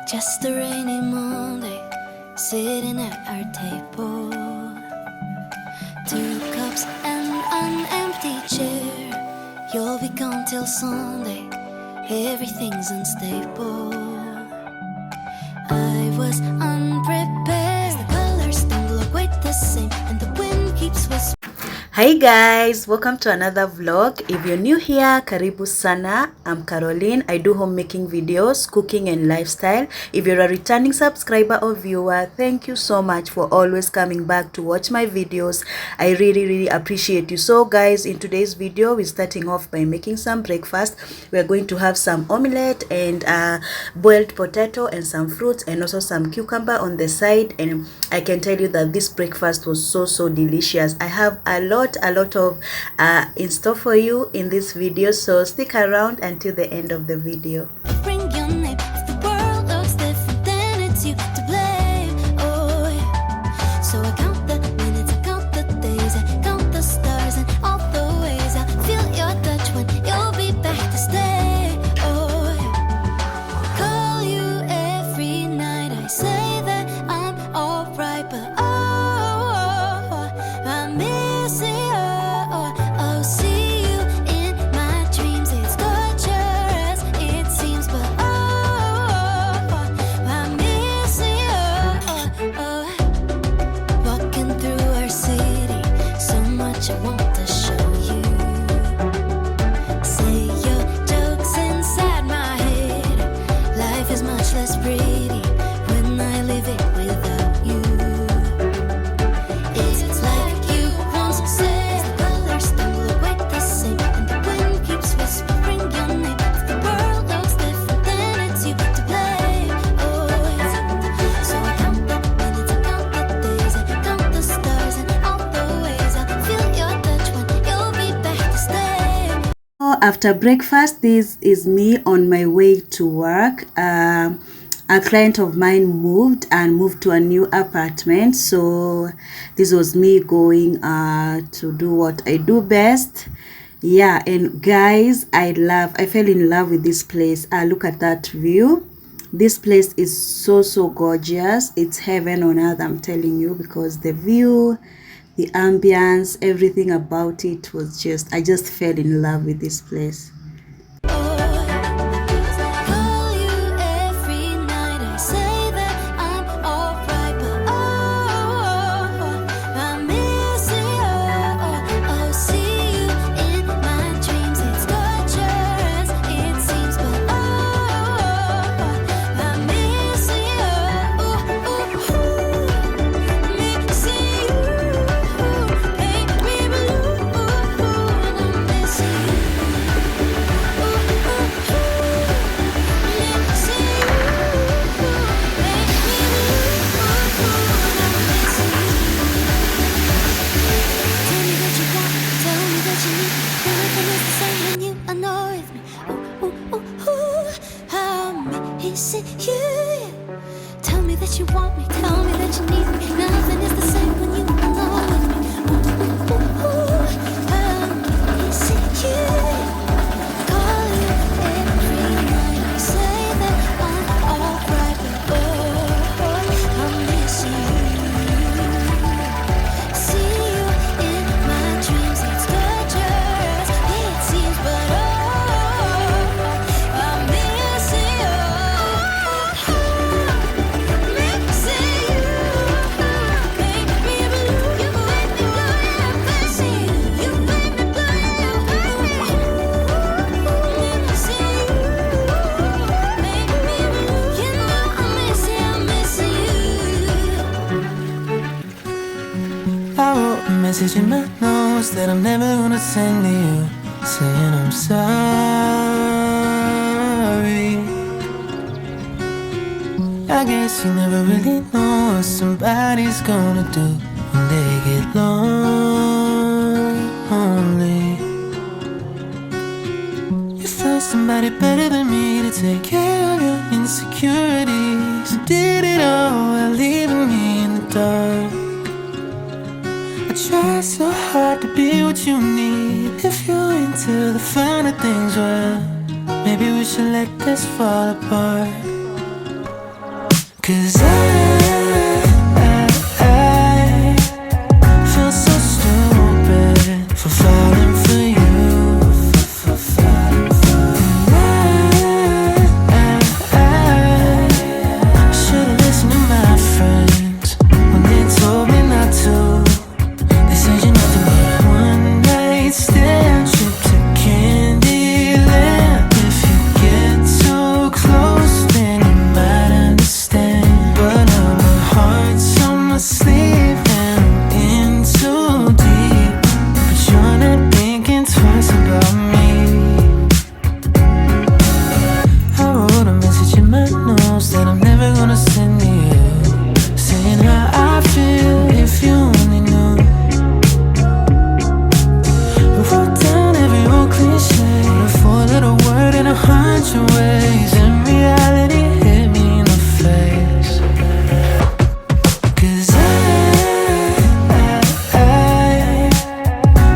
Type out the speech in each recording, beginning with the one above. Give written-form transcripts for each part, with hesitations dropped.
Just a rainy Monday, sitting at our table. 2 cups and an empty chair. You'll be gone till Sunday, everything's unstable. I was unprepared, the colors don't look quite the same, and the wind keeps whispering. Hi guys, welcome to another vlog. If you're new here, karibu sana. I'm Caroline. I do homemaking videos, cooking and lifestyle. If you're a returning subscriber or viewer, thank you so much for always coming back to watch my videos. I really appreciate you. So guys, in today's video, we're starting off by making some breakfast. We're going to have some omelette and boiled potato and some fruits and also some cucumber on the side. And I can tell you that this breakfast was so delicious. I have a lot of in store for you in this video, so stick around until the end of the video. Bring your name. If the world looks different, then it's you to blame. Oh, yeah. So I count the minutes, I count the days, I count the stars and all the ways. I feel your touch when you'll be back to stay. Oh, yeah. Call you every night. I say that I'm alright, but I miss you. Oh, see you in my dreams. It's torture as it seems, but I miss you. Walking through our city, so much I want to show you. Say your jokes inside my head. Life is much less pretty when I live it without you. It's like you once said, the colors don't look quite the same, and the wind keeps whispering your name. If the world looks different, then it's you to blame. Oh, yeah. So I count the minutes, I count the days, I count the stars and all the ways. I feel your touch when you'll be back to stay. After breakfast, this is me on my way to work. A client of mine moved to a new apartment, so this was me going to do what I do best. Yeah, and guys, I fell in love with this place. Look at that view. This place is so gorgeous. It's heaven on earth, I'm telling you, because the view, the ambience, everything about it was I just fell in love with this place. Call you every night. I say that I'm alright, but I miss you. Oh, see you in my dreams. It's torture as it seems, but I miss you. Miss you. Make me blue, and I miss you. Tell me that you want me, tell me that you need me. Nothing is the same when you are not with me. I miss you. Call you every night. I say that I'm alright, but I miss you. See you in my dreams. It's torture as it seems, but I miss you. Miss you. Make me blue. You make me blue. I miss you. You make me blue. Miss you. Make me blue. You know I miss you. I miss you. I wrote a message in my notes that I'm never gonna send to you, saying I'm sorry. I guess you never really know what somebody's gonna do when they get lonely. You found somebody better than me to take care of your insecurities. You did it all while leaving me in the dark. I try so hard to be what you need. If you're into the finer things, well, maybe we should let this fall apart. 'Cause I feel so stupid for falling for you. I should've listened to my friends when they told me not to. They said you're nothing but a one night stand, trip to Candyland. If you get too close, then you might understand. But now my heart's on my sleeve and I'm in too deep. But you're not thinking twice about me. I wrote a message in my notes that I'm never gonna send to you, saying how I feel if you only knew. I wrote down every old cliche, a four-letter word in 100 ways, and reality hit me in the face. 'Cause I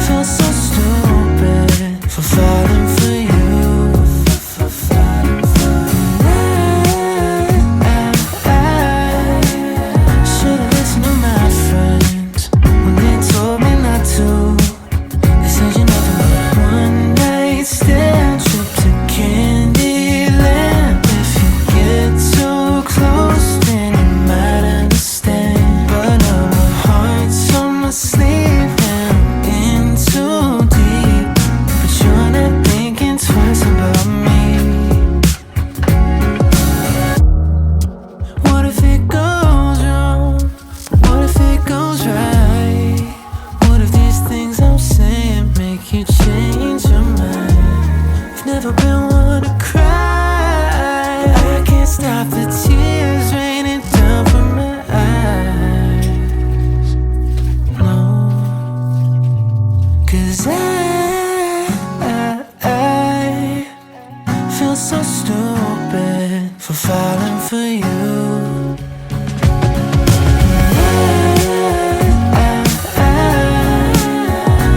feel so stupid for falling for you. Should've listened to my friends when they told me not to. They said you're nothing but a one night stand, trip to Candyland. If you get too close, then you might understand. But now my heart's on my sleeve and I'm in too deep. But you're not thinking twice about me. What if it goes wrong? What if it goes right? What if these things I'm saying make you change your mind? I've never been one to cry. I can't stop the tears raining down from my eyes. No, 'cause I feel so stupid for falling for you.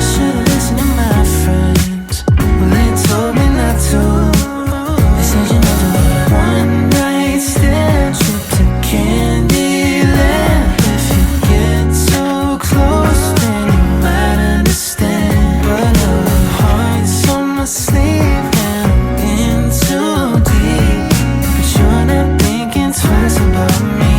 Should've listened to my friends when they told me not to. They said you're nothing but a one night stand, trip to Candyland. If you get too close, then you might understand. But now my heart's on my sleeve and I'm in too deep. But you're not thinking twice about me.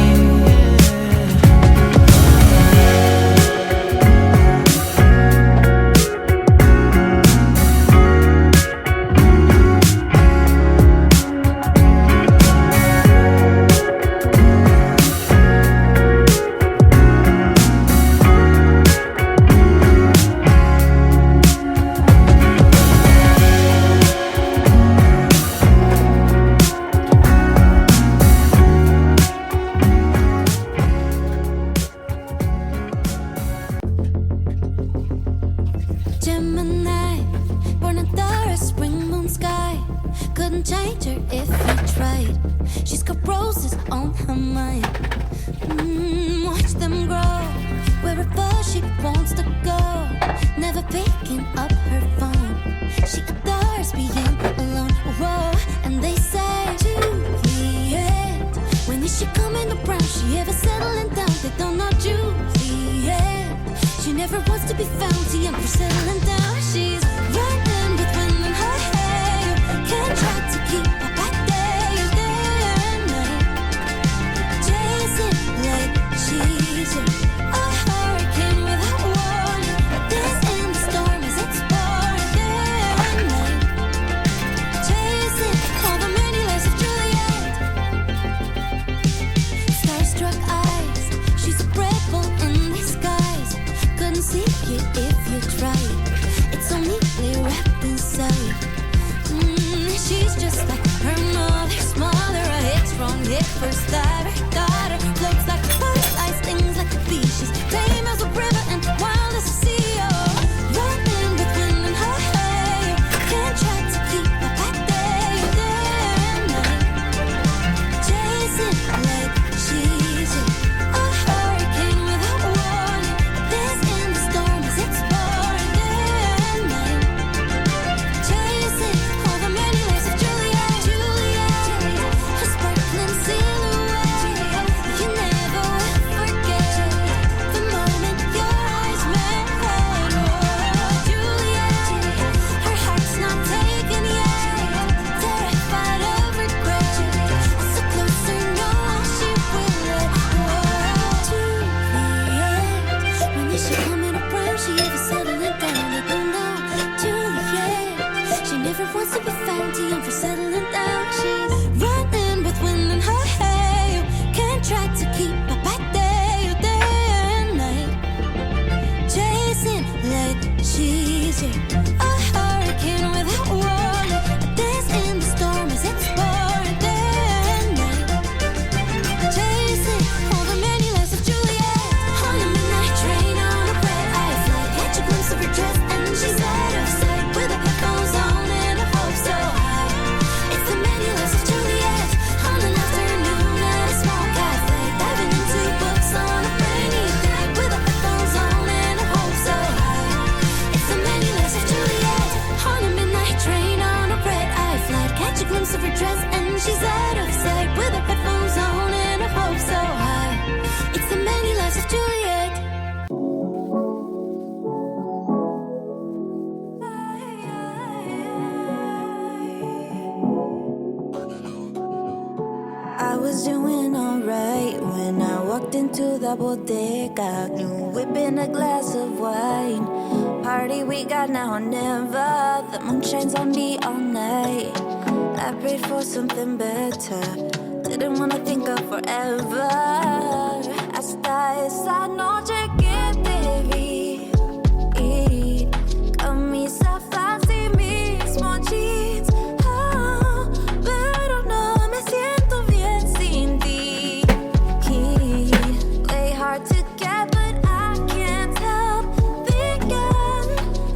Gemini, born under a spring moon sky. Couldn't change her if you tried. She's got roses on her mind. Watch them grow wherever she wants to go. Never picking up her phone. She adores being alone. Whoa, and they say Juliet, when is she coming around? She ever settling down? They don't know Juliet. She never wants to be found. See, I'm for settling down. She's running with wind in her hair. Can't try to keep her back there. Day and night, chasing like she's a hurricane without warning. This in the storm as it's pouring. Day and night, chasing all the many lives of Juliet. Starstruck eyes, she's a rebel in disguise. Couldn't see it if never wants to be found, too young for settling down. She's running with wind in her hair. You can't try to keep her back there, day and night. Chasing like she's here. A hurricane without warning. A dance in the storm as it's pouring, day and night. Chasing all the many lives of Juliet. On a midnight train on a red-eye flight. Catch a glimpse of her dress and she's out of sight. With her headphones on and her hopes so high. It's the many lives of Juliet. On an afternoon at a small cafe. Diving into books on a rainy day. With her headphones on and her hopes so high. It's the many lives of Juliet. On a midnight train on a red-eye flight. Catch a glimpse of her dress and she's out of sight. With her headphones on and her hopes so high. It's the many lives of Juliet. I was doing alright when I walked into the bodega. New whip in a glass of wine. Party we got now or never. The moon shines on me all night. I prayed for something better. Didn't wanna think of forever. Hasta esa noche que te vi. Camisa fancy, mismo jeans. Oh, pero no me siento bien sin ti. Play hard to get, but I can't help thinking.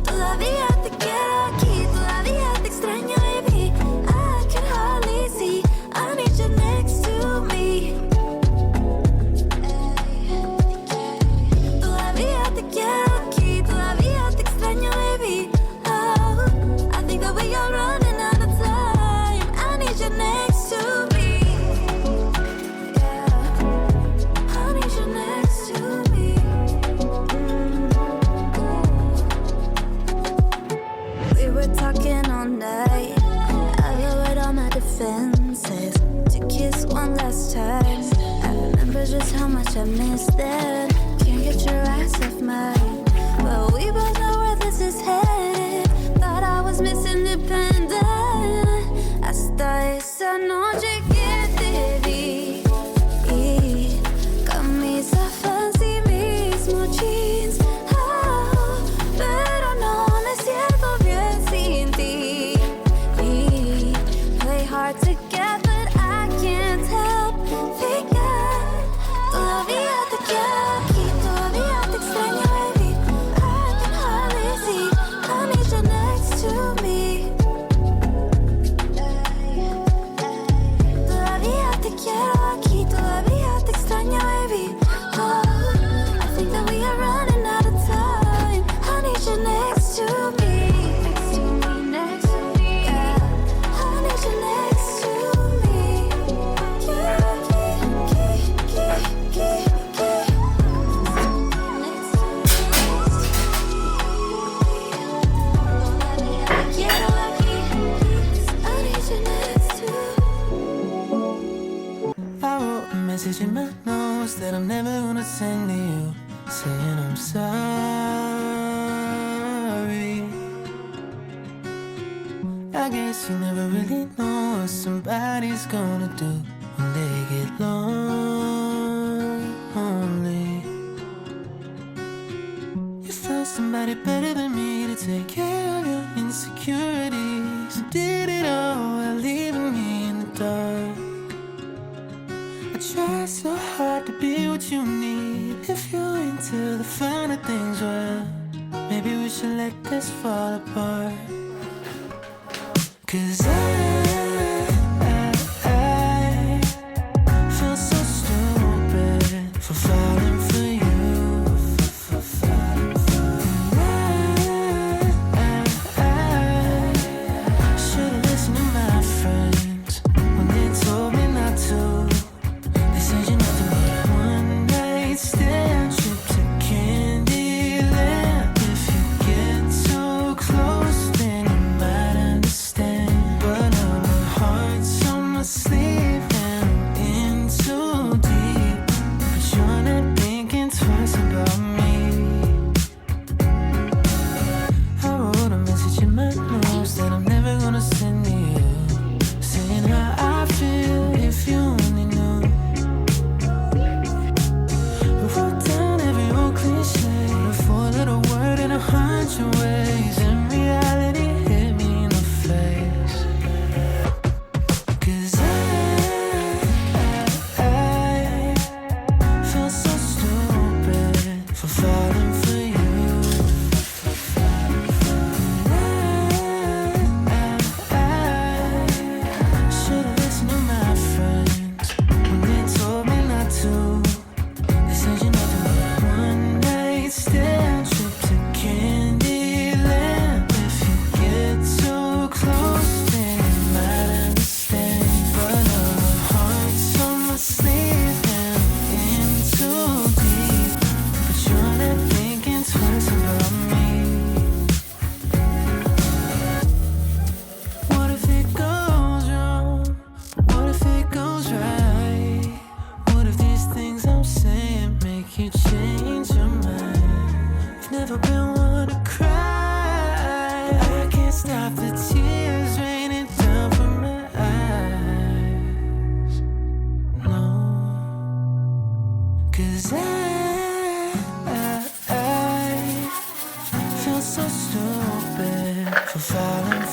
Todavía te quiero aquí, todavía te extraño, baby. I can hardly see. I need you next to me. Todavía te quiero aquí, todavía te extraño, baby. Oh, I think that we are running out of time. I need you next to me. Yeah, I need you next to me. We were talking all night. I lowered all my defenses to kiss one last time. I remember just how much I missed that. Can't get your eyes off mine. But we both know where this is headed. Thought I was Miss Independent. Hasta esa noche que te vi. Camisa fancy, mismo jeans. Oh, pero no me siento bien sin ti. Play hard to get, but I can't help thinking. Todavía te quiero aquí, todavía te extraño, baby. I can hardly see. I need you next to me. Todavía te quiero aquí, todavía te extraño, baby. Oh, I think that we are running out of time. I need you next to me. Next to me, next to me. Yeah, I need you next to me. Yeah, next to me. Quiero aquí. I need you next to me. I wrote a message in my notes that I'm never gonna send to you, saying I'm sorry. I guess you never really know what somebody's gonna do when they get lonely. You found somebody better than me to take care of your insecurities. You did it all while leaving me in the dark. I try so hard to be what you need. If you're into the finer things, well, maybe we should let this fall apart. 'Cause I feel so stupid for falling for you. For falling for you. I should've listened to my friends when they told me not to. They said you're nothing but a one-night stand trip to Candyland. If you get too close, then you might understand. But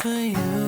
for you.